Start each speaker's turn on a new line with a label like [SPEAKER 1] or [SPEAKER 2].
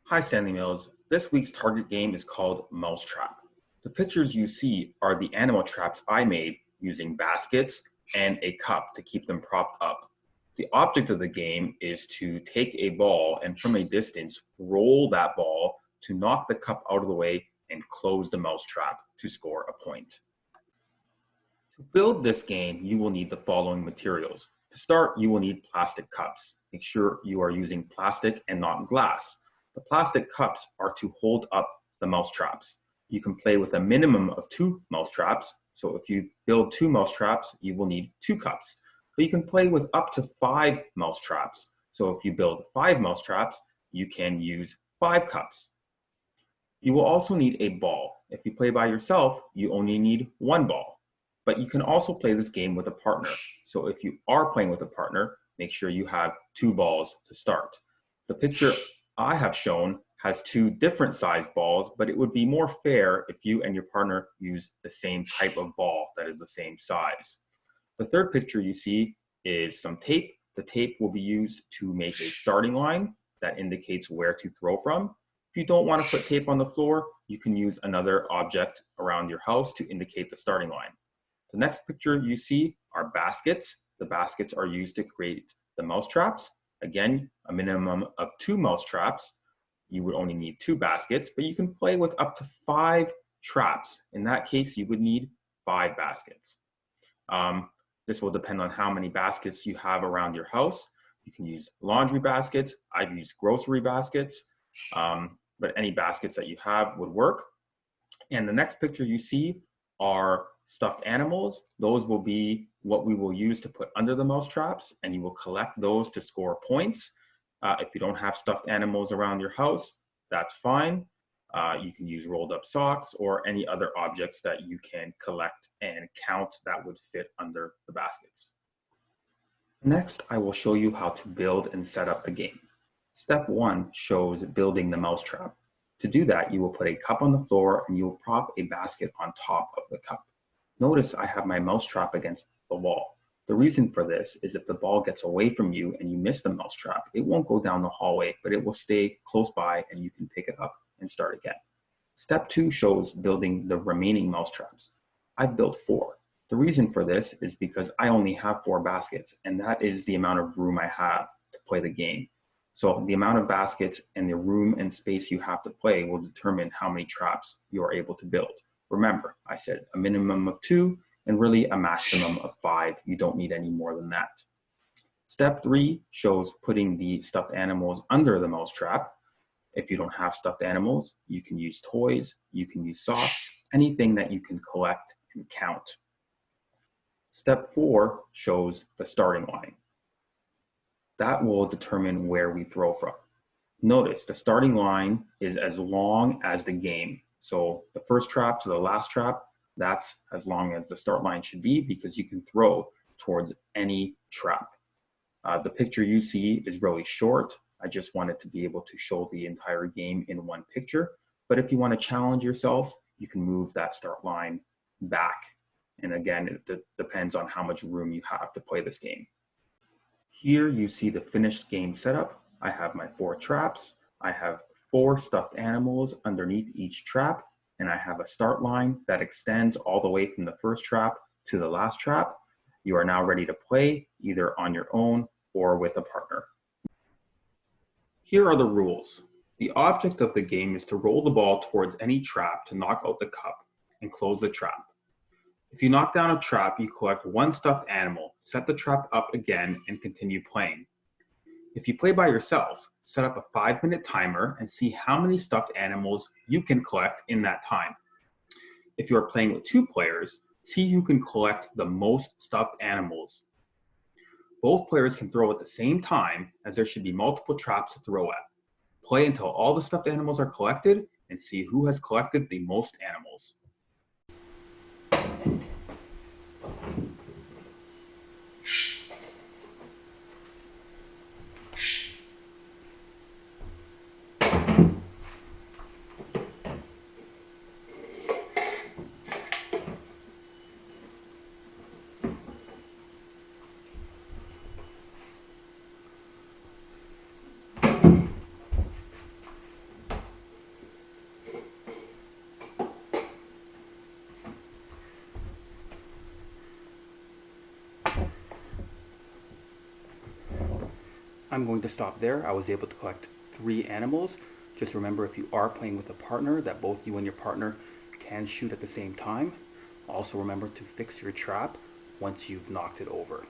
[SPEAKER 1] Hi, Stanley Mills. This week's target game is called Mousetrap. The pictures you see are the animal traps I made using baskets and a cup to keep them propped up. The object of the game is to take a ball and from a distance roll that ball to knock the cup out of the way and close the mousetrap to score a point. To build this game, you will need the following materials. To start, you will need plastic cups. Make sure you are using plastic and not glass. The plastic cups are to hold up the mouse traps. You can play with a minimum of 2 mouse traps. So if you build 2 mouse traps, you will need 2 cups. But you can play with up to 5 mouse traps. So if you build 5 mouse traps, you can use 5 cups. You will also need a ball. If you play by yourself, you only need 1 ball. But you can also play this game with a partner. So if you are playing with a partner, make sure you have 2 balls to start. The picture I have shown has 2 different sized balls, but it would be more fair if you and your partner use the same type of ball that is the same size. The third picture you see is some tape. The tape will be used to make a starting line that indicates where to throw from. If you don't want to put tape on the floor, you can use another object around your house to indicate the starting line. The next picture you see are baskets. The baskets are used to create the mouse traps. Again, a minimum of 2 mouse traps. You would only need 2 baskets, but you can play with up to 5 traps. In that case, you would need 5 baskets. This will depend on how many baskets you have around your house. You can use laundry baskets. I've used grocery baskets, but any baskets that you have would work. And the next picture you see are stuffed animals. Those will be what we will use to put under the mouse traps, and you will collect those to score points. If you don't have stuffed animals around your house, that's fine. You can use rolled up socks or any other objects that you can collect and count that would fit under the baskets. Next, I will show you how to build and set up the game. Step 1 shows building the mousetrap. To do that, you will put a cup on the floor and you will prop a basket on top of the cup. Notice I have my mousetrap against the wall. The reason for this is if the ball gets away from you and you miss the mousetrap, it won't go down the hallway, but it will stay close by and you can pick it up and start again. Step 2 shows building the remaining mousetraps. I've built 4. The reason for this is because I only have 4 baskets, and that is the amount of room I have to play the game. So the amount of baskets and the room and space you have to play will determine how many traps you are able to build. Remember, I said a minimum of 2 and really a maximum of 5. You don't need any more than that. Step 3 shows putting the stuffed animals under the mousetrap. If you don't have stuffed animals, you can use toys, you can use socks, anything that you can collect and count. Step 4 shows the starting line. That will determine where we throw from. Notice the starting line is as long as the game. So the first trap to the last trap, that's as long as the start line should be because you can throw towards any trap. The picture you see is really short. I just wanted to be able to show the entire game in one picture. But if you want to challenge yourself, you can move that start line back. And again, it depends on how much room you have to play this game. Here you see the finished game setup. I have my 4 traps. I have 4 stuffed animals underneath each trap. And I have a start line that extends all the way from the first trap to the last trap. You are now ready to play either on your own or with a partner. Here are the rules. The object of the game is to roll the ball towards any trap to knock out the cup and close the trap. If you knock down a trap, you collect 1 stuffed animal, set the trap up again, and continue playing. If you play by yourself, set up a 5-minute timer and see how many stuffed animals you can collect in that time. If you are playing with 2 players, see who can collect the most stuffed animals. Both players can throw at the same time, as there should be multiple traps to throw at. Play until all the stuffed animals are collected and see who has collected the most animals.
[SPEAKER 2] I'm going to stop there. I was able to collect 3 animals. Just remember, if you are playing with a partner, that both you and your partner can shoot at the same time. Also remember to fix your trap once you've knocked it over.